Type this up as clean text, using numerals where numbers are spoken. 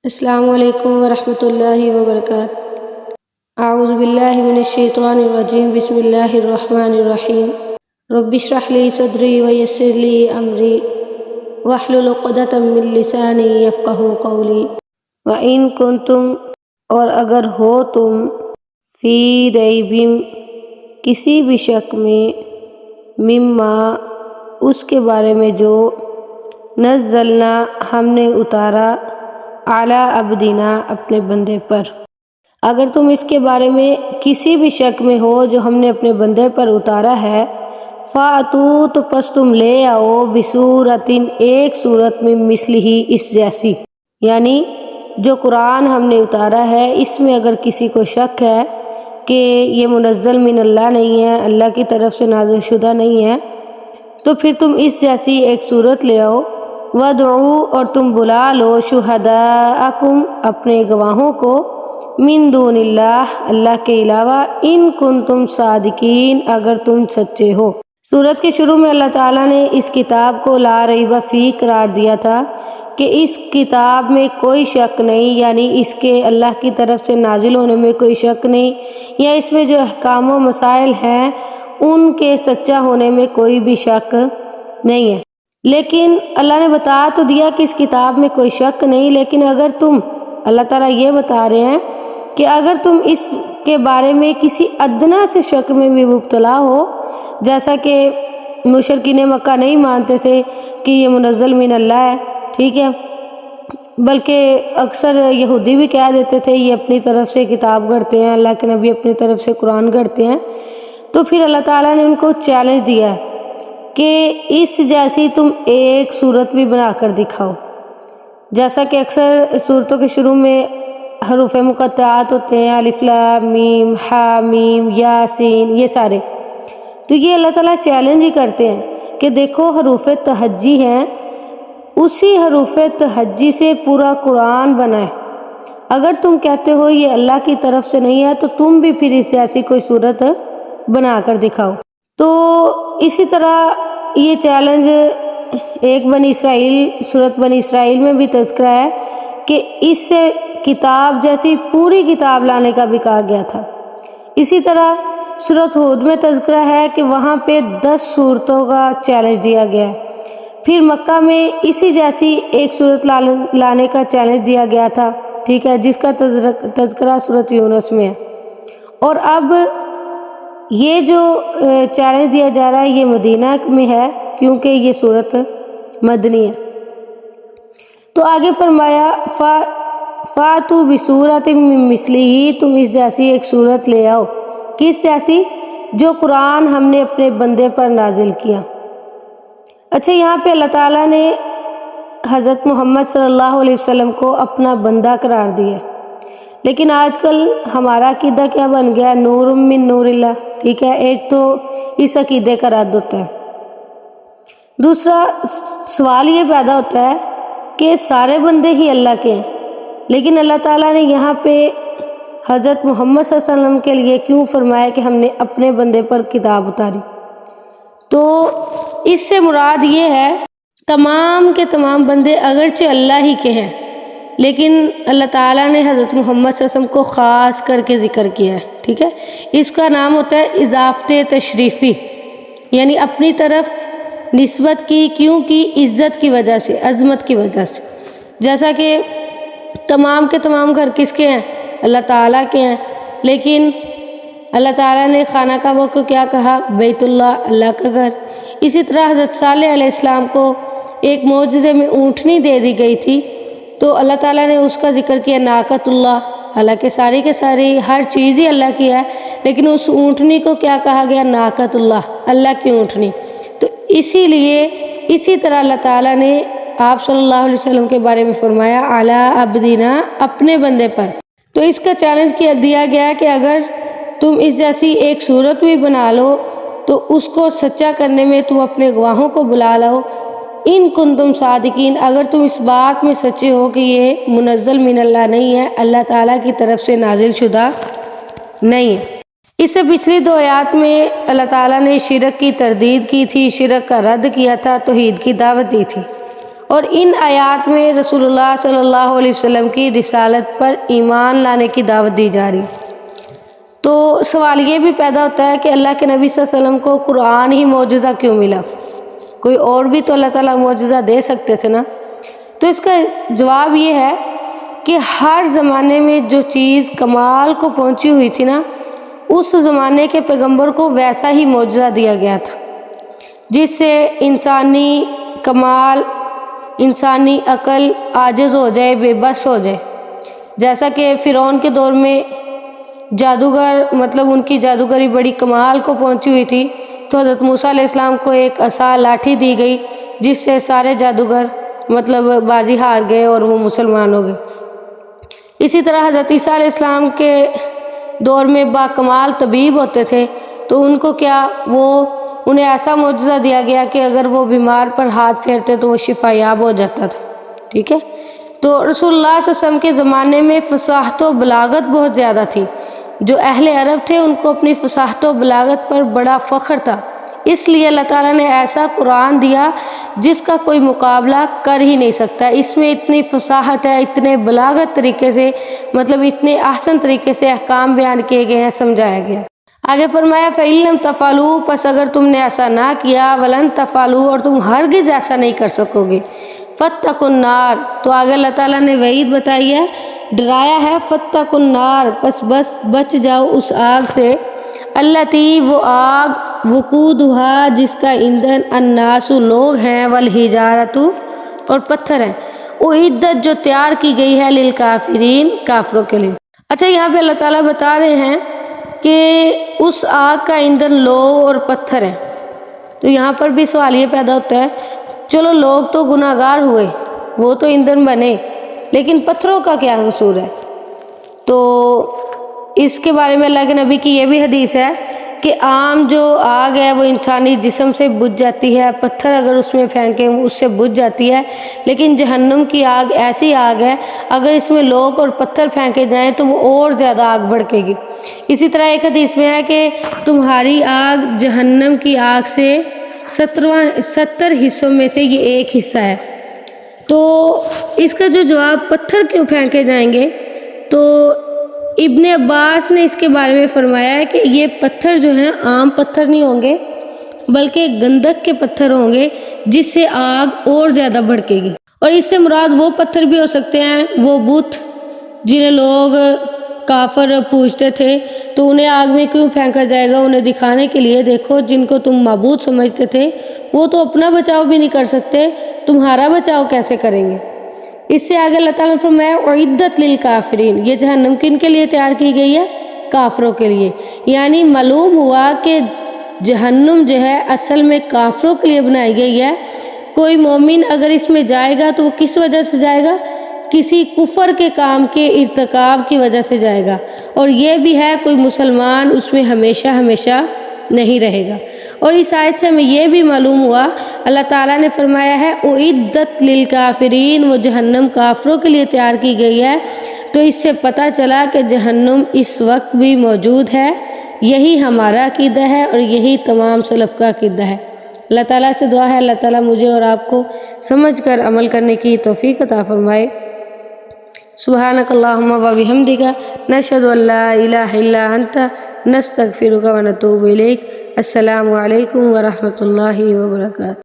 السلام علیکم ورحمۃ اللہ وبرکاتہ۔ اعوذ باللہ من الشیطان الرجیم، بسم اللہ الرحمن الرحیم۔ رب اشرح لی صدری ویسر لی امری واحلل عقدۃ من لسانی یفقہوا قولی۔ وَإِن کنتم، اور اگر ہو تم، فی ریب، کسی بھی شک میں، مما، اس کے بارے میں جو، نزلنا، ہم نے اتارا، اعلی عبدنا، اپنے بندے پر۔ اگر تم اس کے بارے میں کسی بھی شک میں ہو جو ہم نے اپنے بندے پر اتارا ہے، فَأْتُوا، تو پس تم لے آؤ، بِسُورَةٍ، ایک صورت میں، مثلہ، اس جیسی، یعنی جو قرآن ہم نے اتارا ہے اس میں اگر کسی کو شک ہے کہ یہ منزل من اللہ نہیں ہے، اللہ کی طرف سے نازل شدہ نہیں ہے، تو پھر تم اس جیسی ایک صورت لے آؤ۔ وَادْعُوا، اور تم بلا لو، شُہَدَاءَکُم، اپنے گواہوں کو، مِن دُونِ اللہ، اللہ کے علاوہ، اِن کنتم صادقین، اگر تم سچے ہو۔ سورت کے شروع میں اللہ تعالیٰ نے اس کتاب کو لا ریب فیہ قرار دیا تھا کہ اس کتاب میں کوئی شک نہیں، یعنی اس کے اللہ کی طرف سے نازل ہونے میں کوئی شک نہیں، یا اس میں جو احکام و مسائل ہیں ان کے سچا ہونے میں کوئی بھی شک نہیں ہے۔ لیکن اللہ نے بتا تو دیا کہ اس کتاب میں کوئی شک نہیں، لیکن اگر تم، اللہ تعالیٰ یہ بتا رہے ہیں کہ اگر تم اس کے بارے میں کسی ادنا سے شک میں بھی مبتلا ہو، جیسا کہ مشرکین مکہ نہیں مانتے تھے کہ یہ منزل من اللہ ہے، ٹھیک ہے، بلکہ اکثر یہودی بھی کہہ دیتے تھے یہ اپنی طرف سے کتاب گھڑتے ہیں، اللہ کے نبی اپنی طرف سے قرآن گھڑتے ہیں، تو پھر اللہ تعالیٰ نے ان کو چیلنج دیا ہے کہ اس جیسی تم ایک صورت بھی بنا کر دکھاؤ۔ جیسا کہ اکثر صورتوں کے شروع میں حروف مقطعات ہوتے ہیں، الف لام میم، ہا میم، یا سین، یہ سارے، تو یہ اللہ تعالیٰ چیلنج ہی کرتے ہیں کہ دیکھو حروف تہجی ہیں، اسی حروف تہجی سے پورا قرآن بنا ہے، اگر تم کہتے ہو یہ اللہ کی طرف سے نہیں ہے تو تم بھی پھر اس جیسی کوئی صورت بنا کر دکھاؤ۔ تو اسی طرح یہ چیلنج ایک بنی اسرائیل، سورت بنی اسرائیل میں بھی تذکرہ ہے کہ اس سے کتاب جیسی پوری کتاب لانے کا بھی کہا گیا تھا۔ اسی طرح سورت ہود میں تذکرہ ہے کہ وہاں پہ 10 صورتوں کا چیلنج دیا گیا ہے۔ پھر مکہ میں اسی جیسی ایک صورت لانے کا چیلنج دیا گیا تھا، ٹھیک ہے، جس کا تذکرہ سورت یونس میں ہے۔ اور اب یہ جو چیلنج دیا جا رہا ہے یہ مدینہ میں ہے، کیونکہ یہ صورت مدنی ہے۔ تو آگے فرمایا فَأْتُوا بِسُورَةٍ مِّن مِّثْلِهِ، تم اس جیسی ایک صورت لے آؤ، کس جیسی؟ جو قرآن ہم نے اپنے بندے پر نازل کیا۔ اچھا، یہاں پہ اللہ تعالیٰ نے حضرت محمد صلی اللہ علیہ وسلم کو اپنا بندہ قرار دیا، لیکن آج کل ہمارا عقیدہ کیا بن گیا؟ نور من نور اللہ، ٹھیک ہے، ایک تو اس عقیدے کا رد ہوتا ہے۔ دوسرا سوال یہ پیدا ہوتا ہے کہ سارے بندے ہی اللہ کے ہیں، لیکن اللہ تعالیٰ نے یہاں پہ حضرت محمد صلی اللہ علیہ وسلم کے لیے کیوں فرمایا کہ ہم نے اپنے بندے پر کتاب اتاری؟ تو اس سے مراد یہ ہے تمام کے تمام بندے اگرچہ اللہ ہی کے ہیں، لیکن اللہ تعالیٰ نے حضرت محمد صلی اللہ علیہ وسلم کو خاص کر کے ذکر کیا ہے، ٹھیک ہے، اس کا نام ہوتا ہے اضافت تشریفی، یعنی اپنی طرف نسبت کی، کیوں کی؟ عزت کی وجہ سے، عظمت کی وجہ سے۔ جیسا کہ تمام کے تمام گھر کس کے ہیں؟ اللہ تعالیٰ کے ہیں، لیکن اللہ تعالیٰ نے خانہ کعبہ کو کیا کہا؟ بیت اللہ، اللہ کا گھر۔ اسی طرح حضرت صالح علیہ السلام کو ایک معجزے میں اونٹنی دے دی گئی تھی، تو اللہ تعالیٰ نے اس کا ذکر کیا ناقۃ اللہ، حالانکہ ساری کے ساری ہر چیز ہی اللہ کی ہے، لیکن اس اونٹنی کو کیا کہا گیا؟ ناقۃ اللہ، اللہ کی اونٹنی۔ تو اسی لیے اسی طرح اللہ تعالیٰ نے آپ صلی اللہ علیہ وسلم کے بارے میں فرمایا اعلی عبدنا، اپنے بندے پر۔ تو اس کا چیلنج دیا گیا کہ اگر تم اس جیسی ایک صورت بھی بنا لو تو اس کو سچا کرنے میں تم اپنے گواہوں کو بلا لو، ان کنتم صادقین، اگر تم اس بات میں سچے ہو کہ یہ منزل من اللہ نہیں ہے، اللہ تعالیٰ کی طرف سے نازل شدہ نہیں ہے۔ اس سے پچھلی 2 آیات میں اللہ تعالیٰ نے شرک کی تردید کی تھی، شرک کا رد کیا تھا، توحید کی دعوت دی تھی، اور ان آیات میں رسول اللہ صلی اللہ علیہ وسلم کی رسالت پر ایمان لانے کی دعوت دی جا رہی ہے۔ تو سوال یہ بھی پیدا ہوتا ہے کہ اللہ کے نبی صلی اللہ علیہ وسلم کو قرآن ہی معجزہ کیوں ملا؟ کوئی اور بھی تو اللہ تعالیٰ معجزہ دے سکتے تھے نا۔ تو اس کا جواب یہ ہے کہ ہر زمانے میں جو چیز کمال کو پہنچی ہوئی تھی نا، اس زمانے کے پیغمبر کو ویسا ہی معجزہ دیا گیا تھا، جس سے انسانی کمال، انسانی عقل عاجز ہو جائے، بے بس ہو جائے۔ جیسا کہ فرعون کے دور میں جادوگر، مطلب ان کی جادوگری بڑی کمال کو پہنچی ہوئی تھی، تو حضرت موسیٰ علیہ السلام کو ایک عصا لاٹھی دی گئی، جس سے سارے جادوگر مطلب بازی ہار گئے اور وہ مسلمان ہو گئے۔ اسی طرح حضرت عیسیٰ علیہ السلام کے دور میں با کمال طبیب ہوتے تھے، تو ان کو انہیں ایسا معجزہ دیا گیا کہ اگر وہ بیمار پر ہاتھ پھیرتے تو وہ شفا یاب ہو جاتا تھا، ٹھیک ہے۔ تو رسول اللہ صلی اللہ علیہ وسلم کے زمانے میں فصاحت و بلاغت بہت زیادہ تھی۔ جو اہل عرب تھے ان کو اپنی فصاحت و بلاغت پر بڑا فخر تھا، اس لیے اللہ تعالیٰ نے ایسا قرآن دیا جس کا کوئی مقابلہ کر ہی نہیں سکتا۔ اس میں اتنی فصاحت ہے، اتنے بلاغت طریقے سے، مطلب اتنے احسن طریقے سے احکام بیان کیے گئے ہیں، سمجھایا گیا۔ آگے فرمایا فَإِن لَمْ تَفْعَلُوا، پس اگر تم نے ایسا نہ کیا، وَلَن تَفْعَلُوا، اور تم ہرگز ایسا نہیں کر سکو گے، فَاتَّقُوا النَّارَ، تو آگے اللہ تعالیٰ نے وعید بتائی ہے، ڈرایا ہے، فَاتَّقُوا النَّارَ، پس بس بچ جاؤ اس آگ سے، التی، وہ آگ، وقودھا، جس کا ایندھن الناس، لوگ ہیں، والحجارۃ، اور پتھر ہیں، اعدت، جو تیار کی گئی ہے، للکافرین، کافروں کے لیے۔ اچھا، یہاں پہ اللہ تعالیٰ بتا رہے ہیں کہ اس آگ کا ایندھن لوگ اور پتھر ہیں۔ تو یہاں پر بھی سوال یہ پیدا ہوتا ہے، چلو لوگ تو گناہ گار ہوئے، وہ تو ایندھن بنے، لیکن پتھروں کا کیا قصور ہے؟ تو اس کے بارے میں اللہ کے نبی کی یہ بھی حدیث ہے کہ عام جو آگ ہے وہ انسانی جسم سے بجھ جاتی ہے، پتھر اگر اس میں پھینکیں اس سے بجھ جاتی ہے، لیکن جہنم کی آگ ایسی آگ ہے، اگر اس میں لوگ اور پتھر پھینکے جائیں تو وہ اور زیادہ آگ بھڑکے گی۔ اسی طرح ایک حدیث میں ہے کہ تمہاری آگ جہنم کی آگ سے 70 حصوں میں سے یہ ایک حصہ ہے۔ تو اس کا جو جواب پتھر کیوں پھینکے جائیں گے، تو ابن عباس نے اس کے بارے میں فرمایا ہے کہ یہ پتھر جو ہیں عام پتھر نہیں ہوں گے، بلکہ گندک کے پتھر ہوں گے، جس سے آگ اور زیادہ بھڑکے گی۔ اور اس سے مراد وہ پتھر بھی ہو سکتے ہیں، وہ بت جنہیں لوگ کافر پوجتے تھے، تو انہیں آگ میں کیوں پھینکا جائے گا؟ انہیں دکھانے کے لیے، دیکھو جن کو تم معبود سمجھتے تھے وہ تو اپنا بچاؤ بھی نہیں کر سکتے، تمہارا بچاؤ کیسے کریں گے؟ اس سے آگے اللہ تعالیٰ نے فرمایا اعدت للکافرین، یہ جہنم کن کے لیے تیار کی گئی ہے؟ کافروں کے لیے۔ یعنی معلوم ہوا کہ جہنم جو ہے اصل میں کافروں کے لیے بنائی گئی ہے۔ کوئی مومن اگر اس میں جائے گا تو وہ کس وجہ سے جائے گا؟ کسی کفر کے کام کے ارتکاب کی وجہ سے جائے گا، اور یہ بھی ہے کوئی مسلمان اس میں ہمیشہ ہمیشہ نہیں رہے گا۔ اور اس آیت سے ہمیں یہ بھی معلوم ہوا، اللہ تعالیٰ نے فرمایا ہے اعدت للکافرین، وہ جہنم کافروں کے لیے تیار کی گئی ہے، تو اس سے پتہ چلا کہ جہنم اس وقت بھی موجود ہے۔ یہی ہمارا عقیدہ ہے اور یہی تمام سلف کا عقیدہ ہے۔ اللہ تعالیٰ سے دعا ہے اللہ تعالیٰ مجھے اور آپ کو سمجھ کر عمل کرنے کی توفیق عطا فرمائے۔ سبحانک اللہم و بحمدک، نشہد ان لا الہ الا انت، نستغفرک و نتوب الیک۔ السلام علیکم ورحمۃ اللہ وبرکاتہ۔